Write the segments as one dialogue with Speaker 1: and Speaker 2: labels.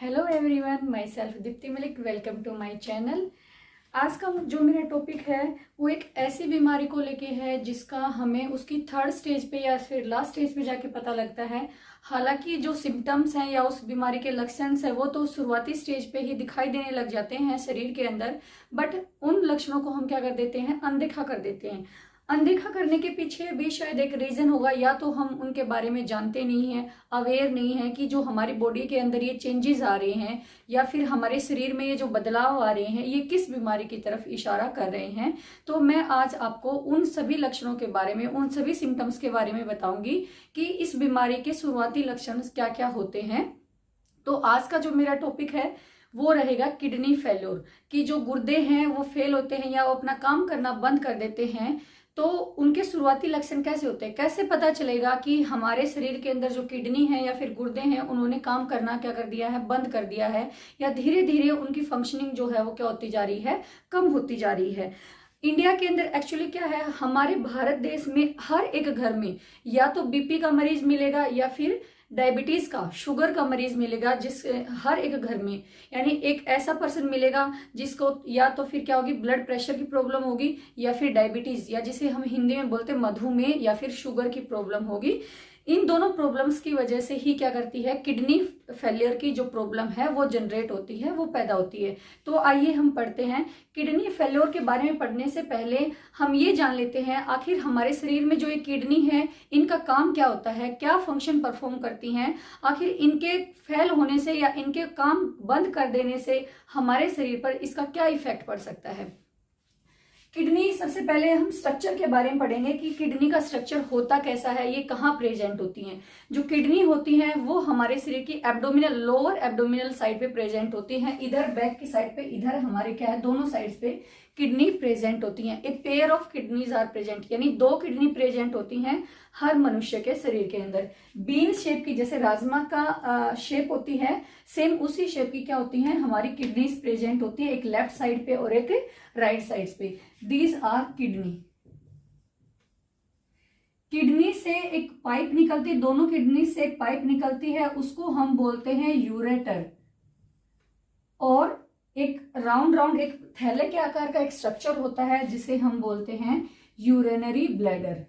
Speaker 1: Hello everyone, myself Deepti Malik. Welcome to my channel. आज का जो मेरा टॉपिक है वो एक ऐसी बीमारी को लेके है जिसका हमें उसकी थर्ड स्टेज पे या फिर लास्ट स्टेज पे जाके पता लगता है। हालांकि जो सिम्टम्स हैं या उस बीमारी के लक्षण है वो तो शुरुआती स्टेज पे ही दिखाई देने लग जाते हैं शरीर के अंदर, बट उन लक्षणों को हम क्या कर देते हैं, अनदेखा कर देते हैं। अनदेखा करने के पीछे भी शायद एक रीजन होगा, या तो हम उनके बारे में जानते नहीं हैं, अवेयर नहीं है कि जो हमारी बॉडी के अंदर ये चेंजेस आ रहे हैं या फिर हमारे शरीर में ये जो बदलाव आ रहे हैं ये किस बीमारी की तरफ इशारा कर रहे हैं। तो मैं आज आपको उन सभी लक्षणों के बारे में, उन सभी सिम्टम्स के बारे में बताऊंगी कि इस बीमारी के शुरुआती लक्षण क्या क्या होते हैं। तो आज का जो मेरा टॉपिक है वो रहेगा किडनी फेल्योर, कि जो गुर्दे हैं वो फेल होते हैं या वो अपना काम करना बंद कर देते हैं। तो उनके शुरुआती लक्षण कैसे होते हैं, कैसे पता चलेगा कि हमारे शरीर के अंदर जो किडनी है या फिर गुर्दे हैं उन्होंने काम करना क्या कर दिया है, बंद कर दिया है, या धीरे धीरे उनकी फंक्शनिंग जो है वो क्या होती जा रही है, कम होती जा रही है। इंडिया के अंदर एक्चुअली क्या है, हमारे भारत देश में हर एक घर में या तो बीपी का मरीज मिलेगा या फिर डायबिटीज का, शुगर का मरीज मिलेगा, जिस हर एक घर में यानी एक ऐसा पर्सन मिलेगा जिसको या तो फिर क्या होगी, ब्लड प्रेशर की प्रॉब्लम होगी या फिर डायबिटीज, या जिसे हम हिंदी में बोलते हैं मधुमेह, या फिर शुगर की प्रॉब्लम होगी। इन दोनों प्रॉब्लम्स की वजह से ही क्या करती है, किडनी फेलियर की जो प्रॉब्लम है वो जनरेट होती है, वो पैदा होती है। तो आइए हम पढ़ते हैं। किडनी फेलियर के बारे में पढ़ने से पहले हम ये जान लेते हैं आखिर हमारे शरीर में जो ये किडनी है इनका काम क्या होता है, क्या फंक्शन परफॉर्म करती हैं, आखिर इनके फेल होने से या इनके काम बंद कर देने से हमारे शरीर पर इसका क्या इफेक्ट पड़ सकता है। किडनी, सबसे पहले हम स्ट्रक्चर के बारे में पढ़ेंगे कि किडनी का स्ट्रक्चर होता कैसा है, ये कहाँ प्रेजेंट होती हैं। जो किडनी होती हैं वो हमारे शरीर की एब्डोमिनल, लोअर एब्डोमिनल साइड पे प्रेजेंट होती हैं। इधर बैक की साइड पे, इधर हमारे क्या है, दोनों साइड्स पे किडनी प्रेजेंट होती हैं। A pair of kidneys are present, यानी दो किडनी प्रेजेंट होती हैं हर मनुष्य के शरीर के अंदर। बीन शेप की, जैसे राजमा का शेप होती है, सेम उसी शेप की क्या होती हैं, हमारी किडनीज प्रेजेंट होती है, एक लेफ्ट साइड पे और एक राइट साइड पे। These are kidney. किडनी से एक पाइप निकलती, दोनों किडनी से एक पाइप निकलती है, उसको हम बोलते हैं यूरेटर। और एक राउंड एक थैले के आकार का एक स्ट्रक्चर होता है जिसे हम बोलते हैं यूरिनरी ब्लैडर।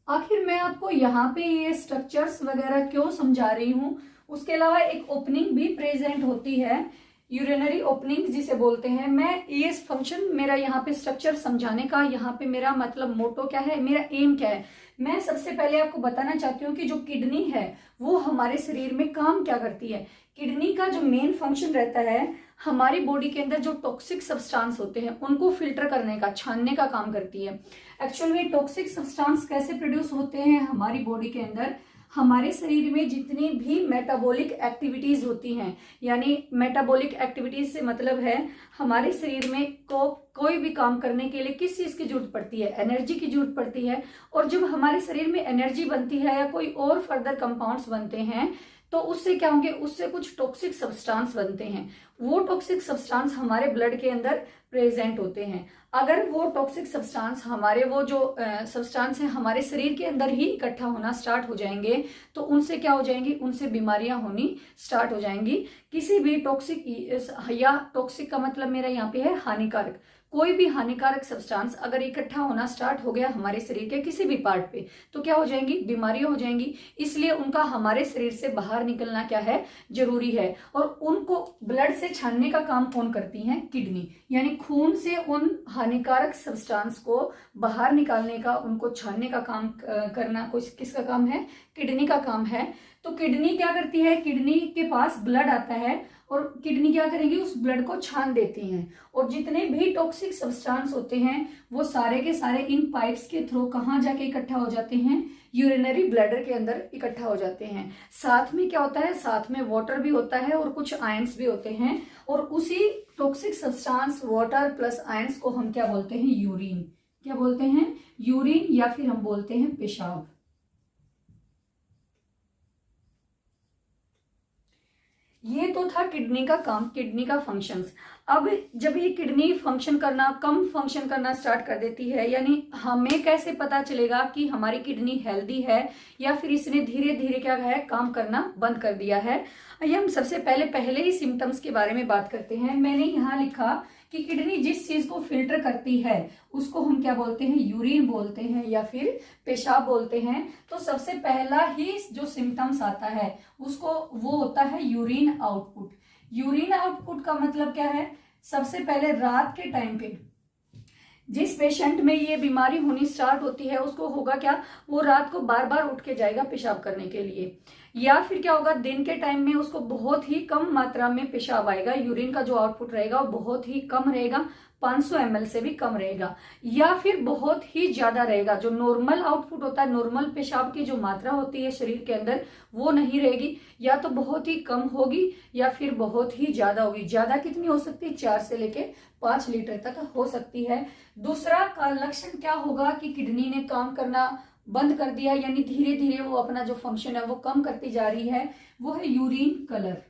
Speaker 1: आखिर मैं आपको यहाँ पे ये स्ट्रक्चर्स वगैरह क्यों समझा रही हूं, उसके अलावा एक ओपनिंग भी प्रेजेंट होती है, यूरिनरी ओपनिंग जिसे बोलते हैं। मैं ये फंक्शन, मेरा यहाँ पे स्ट्रक्चर समझाने का यहाँ पे मेरा मतलब मोटो क्या है, मेरा एम क्या है। मैं सबसे पहले आपको बताना चाहती हूँ कि जो किडनी है वो हमारे शरीर में काम क्या करती है। किडनी का जो मेन फंक्शन रहता है, हमारी बॉडी के अंदर जो टॉक्सिक सब्सटेंस होते हैं उनको फिल्टर करने का, छानने का काम करती है। एक्चुअल में टॉक्सिक सब्सटेंस कैसे प्रोड्यूस होते हैं हमारी बॉडी के अंदर, हमारे शरीर में जितनी भी मेटाबॉलिक एक्टिविटीज होती हैं, यानी मेटाबॉलिक एक्टिविटीज से मतलब है हमारे शरीर में कोई भी काम करने के लिए किस चीज की जरूरत पड़ती है, एनर्जी की जरूरत पड़ती है। और जब हमारे शरीर में एनर्जी बनती है या कोई और फर्दर कंपाउंड्स बनते हैं तो उससे क्या होंगे, उससे कुछ टॉक्सिक सब्सटेंस बनते हैं। वो टॉक्सिक सब्सटेंस हमारे ब्लड के अंदर प्रेजेंट होते हैं। अगर वो टॉक्सिक सब्सटेंस, हमारे वो जो सब्सटेंस है हमारे शरीर के अंदर ही इकट्ठा होना स्टार्ट हो जाएंगे तो उनसे क्या हो जाएंगी, उनसे बीमारियां होनी स्टार्ट हो जाएंगी। किसी भी टॉक्सिक, या टॉक्सिक का मतलब मेरा यहाँ पे है हानिकारक, कोई भी हानिकारक सब्सटेंस अगर इकट्ठा होना स्टार्ट हो गया हमारे शरीर के किसी भी पार्ट पे तो क्या हो जाएंगी, बीमारियां हो जाएंगी। इसलिए उनका हमारे शरीर से बाहर निकलना क्या है, जरूरी है। और उनको ब्लड से छानने का काम कौन करती है, किडनी, यानी खून से उन हानिकारक सब्सटेंस को बाहर निकालने का, उनको छानने का काम करना किसका काम है, किडनी का काम है। तो किडनी क्या करती है, किडनी के पास ब्लड आता है और किडनी क्या करेगी, उस ब्लड को छान देती हैं, और जितने भी टॉक्सिक सब्सटेंस होते हैं वो सारे के सारे इन पाइप्स के थ्रू कहाँ जाके इकट्ठा हो जाते हैं, यूरिनरी ब्लैडर के अंदर इकट्ठा हो जाते हैं। साथ में क्या होता है, साथ में वाटर भी होता है और कुछ आयंस भी होते हैं, और उसी toxic substance water plus ions को हम क्या बोलते हैं, यूरिन। क्या बोलते हैं, यूरिन, या फिर हम बोलते हैं पेशाब। ये तो था किडनी का काम, किडनी का फंक्शंस। अब जब ये किडनी फंक्शन करना, कम फंक्शन करना स्टार्ट कर देती है, यानी हमें कैसे पता चलेगा कि हमारी किडनी हेल्दी है या फिर इसने धीरे धीरे क्या है, काम करना बंद कर दिया है। आइए हम सबसे पहले ही सिम्टम्स के बारे में बात करते हैं। मैंने यहाँ लिखा कि किडनी जिस चीज को फिल्टर करती है उसको हम क्या बोलते हैं, यूरिन बोलते हैं या फिर पेशाब बोलते हैं। तो सबसे पहला ही जो सिम्टम्स आता है उसको वो होता है यूरिन आउटपुट। यूरिन आउटपुट का मतलब क्या है, सबसे पहले रात के टाइम पे जिस पेशेंट में ये बीमारी होनी स्टार्ट होती है उसको होगा क्या, वो रात को बार बार उठ के जाएगा पेशाब करने के लिए, या फिर क्या होगा, दिन के टाइम में उसको बहुत ही कम मात्रा में पेशाब आएगा, यूरिन का जो आउटपुट रहेगा वो बहुत ही कम रहेगा, 500 ml से भी कम रहेगा, या फिर बहुत ही ज्यादा रहेगा। जो नॉर्मल आउटपुट होता है, नॉर्मल पेशाब की जो मात्रा होती है शरीर के अंदर वो नहीं रहेगी, या तो बहुत ही कम होगी या फिर बहुत ही ज्यादा होगी। ज्यादा कितनी हो सकती है, 4 से लेके 5 लीटर तक हो सकती है। दूसरा का लक्षण क्या होगा कि किडनी ने काम करना बंद कर दिया, यानी धीरे धीरे वो अपना जो फंक्शन है वो कम करती जा रही है, वो है यूरिन कलर।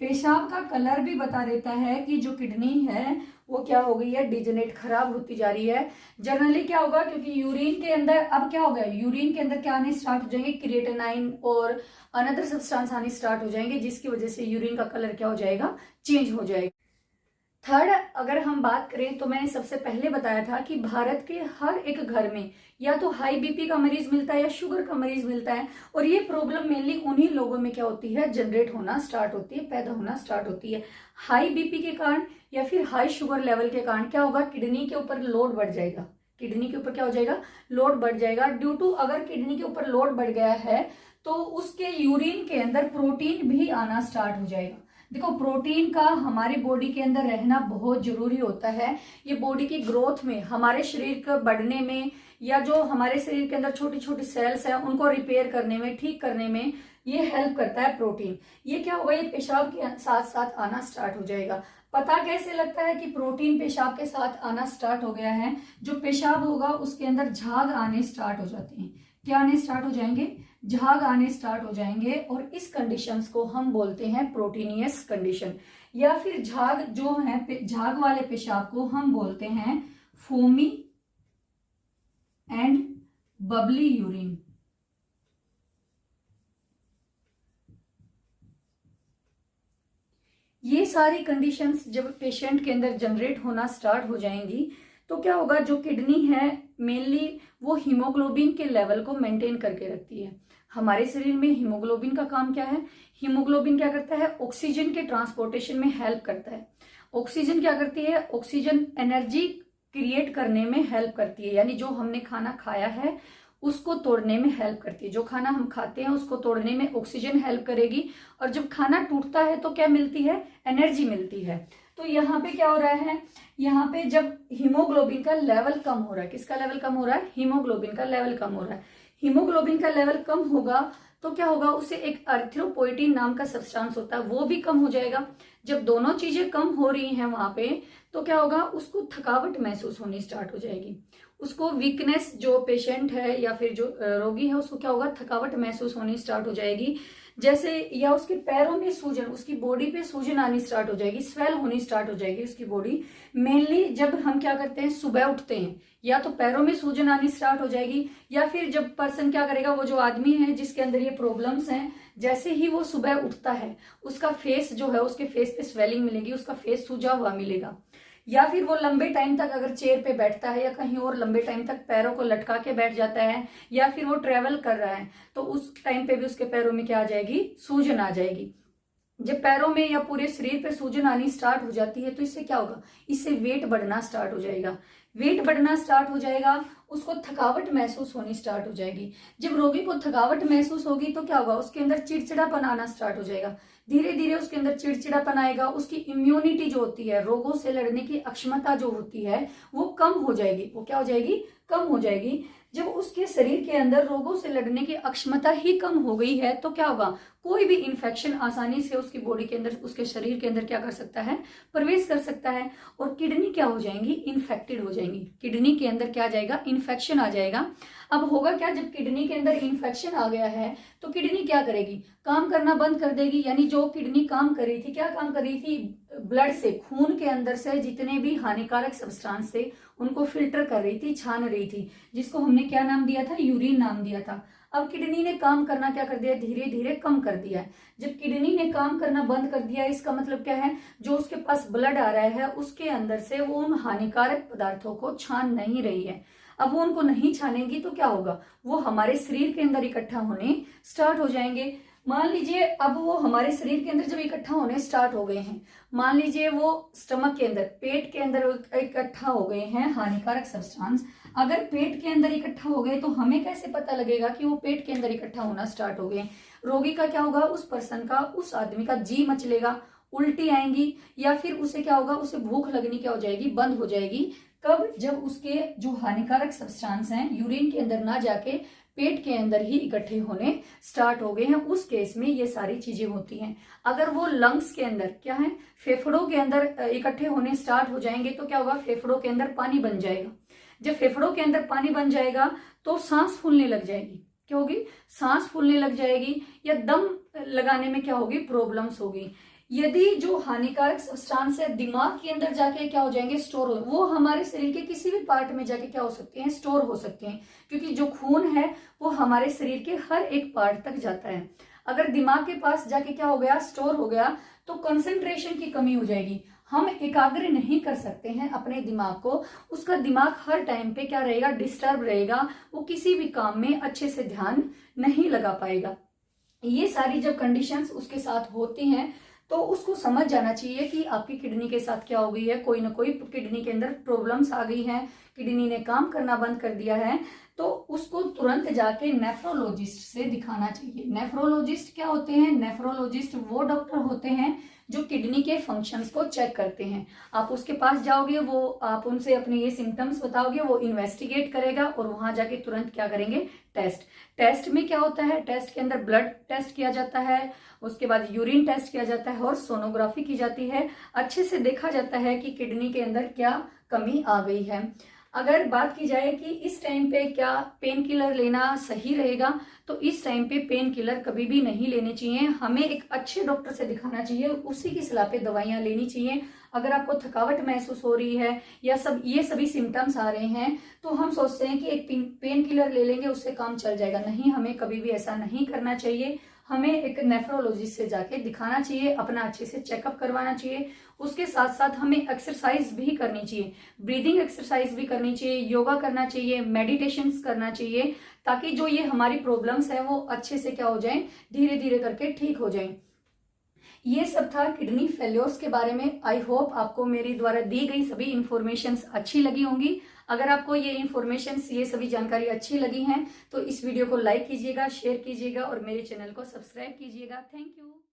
Speaker 1: पेशाब का कलर भी बता देता है कि जो किडनी है वो क्या हो गई है, डिजनरेट, खराब होती जा रही है। जनरली क्या होगा, क्योंकि यूरिन के अंदर अब क्या होगा, यूरिन के अंदर क्या आने स्टार्ट हो जाएंगे, क्रिएटिनाइन और अनदर सब्सटेंस आने स्टार्ट हो जाएंगे, जिसकी वजह से यूरिन का कलर क्या हो जाएगा, चेंज हो जाएगा। थर्ड अगर हम बात करें तो मैंने सबसे पहले बताया था कि भारत के हर एक घर में या तो हाई बीपी का मरीज मिलता है या शुगर का मरीज मिलता है, और ये प्रॉब्लम मेनली उन्हीं लोगों में क्या होती है, जनरेट होना स्टार्ट होती है, पैदा होना स्टार्ट होती है। हाई बीपी के कारण या फिर हाई शुगर लेवल के कारण क्या होगा, किडनी के ऊपर लोड बढ़ जाएगा, किडनी के ऊपर क्या हो जाएगा, लोड बढ़ जाएगा। ड्यू टू अगर किडनी के ऊपर लोड बढ़ गया है तो उसके यूरिन के अंदर प्रोटीन भी आना स्टार्ट हो जाएगा। देखो, प्रोटीन का हमारी बॉडी के अंदर रहना बहुत जरूरी होता है। ये बॉडी की ग्रोथ में, हमारे शरीर के बढ़ने में, या जो हमारे शरीर के अंदर छोटी छोटी सेल्स हैं उनको रिपेयर करने में, ठीक करने में ये हेल्प करता है प्रोटीन। ये क्या होगा, ये पेशाब के साथ साथ आना स्टार्ट हो जाएगा। पता कैसे लगता है कि प्रोटीन पेशाब के साथ आना स्टार्ट हो गया है, जो पेशाब होगा उसके अंदर झाग आने स्टार्ट हो जाते हैं। क्या आने स्टार्ट हो जाएंगे, झाग आने स्टार्ट हो जाएंगे, और इस कंडीशंस को हम बोलते हैं प्रोटीनियस कंडीशन, या फिर झाग जो है, झाग वाले पेशाब को हम बोलते हैं फोमी एंड बबली यूरिन। ये सारी कंडीशंस जब पेशेंट के अंदर जनरेट होना स्टार्ट हो जाएंगी तो क्या होगा, जो किडनी है मेनली वो हीमोग्लोबिन के लेवल को मेंटेन करके रखती है। हमारे शरीर में हीमोग्लोबिन का काम क्या है, हीमोग्लोबिन क्या करता है, ऑक्सीजन के ट्रांसपोर्टेशन में हेल्प करता है। ऑक्सीजन क्या करती है, ऑक्सीजन एनर्जी क्रिएट करने में हेल्प करती है, यानी जो हमने खाना खाया है उसको तोड़ने में हेल्प करती है। जो खाना हम खाते हैं उसको तोड़ने में ऑक्सीजन हेल्प करेगी, और जब खाना टूटता है तो क्या मिलती है, एनर्जी मिलती है। तो यहाँ पे क्या हो रहा है, यहाँ पे जब हीमोग्लोबिन का लेवल कम हो रहा है, किसका लेवल कम हो रहा है, हीमोग्लोबिन का लेवल कम हो रहा है। हीमोग्लोबिन का लेवल कम होगा तो क्या होगा, उससे एक एरिथ्रोपोइटिन नाम का सब्सटेंस होता है वो भी कम हो जाएगा। जब दोनों चीजें कम हो रही हैं वहां पे तो क्या होगा, उसको थकावट महसूस होनी स्टार्ट हो जाएगी, उसको वीकनेस, जो पेशेंट है या फिर जो रोगी है उसको क्या होगा, थकावट महसूस होनी स्टार्ट हो जाएगी। जैसे, या उसके पैरों में सूजन, उसकी बॉडी पे सूजन आनी स्टार्ट हो जाएगी, स्वेल होनी स्टार्ट हो जाएगी उसकी बॉडी। मेनली जब हम क्या करते हैं, सुबह उठते हैं, या तो पैरों में सूजन आनी स्टार्ट हो जाएगी, या फिर जब पर्सन क्या करेगा, वो जो आदमी है जिसके अंदर ये प्रॉब्लम्स हैं, जैसे ही वो सुबह उठता है उसका फेस जो है, उसके फेस पे स्वेलिंग मिलेगी, उसका फेस सूजा हुआ मिलेगा। या फिर वो लंबे टाइम तक अगर चेयर पे बैठता है या कहीं और लंबे टाइम तक पैरों को लटका के बैठ जाता है, या फिर वो ट्रेवल कर रहा है तो उस टाइम पे भी उसके पैरों में क्या आ जाएगी, सूजन आ जाएगी। जब पैरों में या पूरे शरीर पे सूजन आनी स्टार्ट हो जाती है तो इससे क्या होगा, इससे वेट बढ़ना स्टार्ट हो जाएगा। वेट बढ़ना स्टार्ट हो जाएगा, उसको थकावट महसूस होनी स्टार्ट हो जाएगी। जब रोगी को थकावट महसूस होगी तो क्या होगा, उसके अंदर चिड़चिड़ापन आना स्टार्ट हो जाएगा। धीरे धीरे उसके अंदर चिड़चिड़ापन आएगा, उसकी इम्यूनिटी जो होती है, रोगों से लड़ने की अक्षमता जो होती है वो कम हो जाएगी। वो क्या हो जाएगी, कम हो जाएगी। जब उसके शरीर के अंदर रोगों से लड़ने की अक्षमता ही कम हो गई है तो क्या होगा, कोई भी इंफेक्शन आसानी से उसकी बॉडी के अंदर, उसके शरीर के अंदर क्या कर सकता है, प्रवेश कर सकता है। और किडनी क्या हो जाएंगी, इन्फेक्टेड हो जाएंगी। किडनी के अंदर क्या आ जाएगा, इन्फेक्शन आ जाएगा। अब होगा क्या, जब किडनी के अंदर इन्फेक्शन आ गया है तो किडनी क्या करेगी, काम करना बंद कर देगी। यानी जो किडनी काम कर रही थी, क्या काम कर रही थी, ब्लड से, खून के अंदर से जितने भी हानिकारक सब्सटेंस थे उनको फिल्टर कर रही थी, छान रही थी, जिसको हमने क्या नाम दिया था, यूरिन नाम दिया था। अब किडनी ने काम करना क्या कर दिया, धीरे धीरे कम कर दिया है। जब किडनी ने काम करना बंद कर दिया, इसका मतलब क्या है, जो उसके पास ब्लड आ रहा है उसके अंदर से वो उन हानिकारक पदार्थों को छान नहीं रही है। अब वो उनको नहीं छानेगी तो क्या होगा, वो हमारे शरीर के अंदर इकट्ठा होने स्टार्ट हो जाएंगे। मान लीजिए अब वो हमारे शरीर के अंदर जब इकट्ठा होने स्टार्ट हो गए हैं, मान लीजिए वो स्टमक के अंदर, पेट के अंदर इकट्ठा हो गए हैं हानिकारक सब्सटेंस। अगर पेट के अंदर इकट्ठा हो गए तो हमें कैसे पता लगेगा कि वो पेट के अंदर इकट्ठा होना स्टार्ट हो गए। रोगी का क्या होगा, उस पर्सन का, उस आदमी का जी मचलेगा, उल्टी आएंगी, या फिर उसे क्या होगा, उसे भूख लगनी क्या हो जाएगी, बंद हो जाएगी। कब, जब उसके जो हानिकारक सब्सटेंस हैं यूरिन के अंदर ना जाके पेट के अंदर ही इकट्ठे होने स्टार्ट हो गए हैं, उस केस में ये सारी चीजें होती हैं। अगर वो लंग्स के अंदर क्या है, फेफड़ों के अंदर इकट्ठे होने स्टार्ट हो जाएंगे तो क्या होगा, फेफड़ों के अंदर पानी बन जाएगा। जब फेफड़ों के अंदर पानी बन जाएगा तो सांस फूलने लग जाएगी। क्या होगी, सांस फूलने लग जाएगी, या दम लगाने में क्या होगी, प्रॉब्लम्स होगी। यदि जो हानिकारक सब्सटेंस है दिमाग के अंदर जाके क्या हो जाएंगे, स्टोर हो, वो हमारे शरीर के किसी भी पार्ट में जाके क्या हो सकते हैं, स्टोर हो सकते हैं। क्योंकि जो खून है वो हमारे शरीर के हर एक पार्ट तक जाता है। अगर दिमाग के पास जाके क्या हो गया, स्टोर हो गया, तो कंसंट्रेशन की कमी हो जाएगी। हम एकाग्र नहीं कर सकते हैं अपने दिमाग को। उसका दिमाग हर टाइम पे क्या रहेगा, डिस्टर्ब रहेगा, वो किसी भी काम में अच्छे से ध्यान नहीं लगा पाएगा। ये सारी जब कंडीशंस उसके साथ होती हैं तो उसको समझ जाना चाहिए कि आपकी किडनी के साथ क्या हो गई है, कोई ना कोई किडनी के अंदर प्रॉब्लम्स आ गई हैं, किडनी ने काम करना बंद कर दिया है। तो उसको तुरंत जाके नेफ्रोलॉजिस्ट से दिखाना चाहिए। नेफ्रोलॉजिस्ट क्या होते हैं, नेफ्रोलॉजिस्ट वो डॉक्टर होते हैं जो किडनी के फंक्शंस को चेक करते हैं। आप उसके पास जाओगे, वो आप उनसे अपने ये सिम्टम्स बताओगे, वो इन्वेस्टिगेट करेगा और वहां जाके तुरंत क्या करेंगे, टेस्ट। टेस्ट में क्या होता है, टेस्ट के अंदर ब्लड टेस्ट किया जाता है, उसके बाद यूरिन टेस्ट किया जाता है और सोनोग्राफी की जाती है। अच्छे से देखा जाता है कि किडनी के अंदर क्या कमी आ गई है। अगर बात की जाए कि इस टाइम पे क्या पेन किलर लेना सही रहेगा, तो इस टाइम पे पेन किलर कभी भी नहीं लेने चाहिए। हमें एक अच्छे डॉक्टर से दिखाना चाहिए, उसी की सलाह पे दवाइयां लेनी चाहिए। अगर आपको थकावट महसूस हो रही है या ये सभी सिम्टम्स आ रहे हैं तो हम सोचते हैं कि एक पेन किलर ले लेंगे उससे काम चल जाएगा। नहीं, हमें कभी भी ऐसा नहीं करना चाहिए। हमें एक नेफ्रोलॉजिस्ट से जाके दिखाना चाहिए, अपना अच्छे से चेकअप करवाना चाहिए। उसके साथ साथ हमें एक्सरसाइज भी करनी चाहिए, ब्रीदिंग एक्सरसाइज भी करनी चाहिए, योगा करना चाहिए, मेडिटेशन करना चाहिए, ताकि जो ये हमारी प्रॉब्लम्स है वो अच्छे से क्या हो जाए, धीरे धीरे करके ठीक हो जाए। ये सब था किडनी फेल्योर्स के बारे में। आई होप आपको मेरी द्वारा दी गई सभी इंफॉर्मेशंस अच्छी लगी होंगी। अगर आपको ये इंफॉर्मेशंस, ये सभी जानकारी अच्छी लगी हैं तो इस वीडियो को लाइक कीजिएगा, शेयर कीजिएगा और मेरे चैनल को सब्सक्राइब कीजिएगा। Thank you.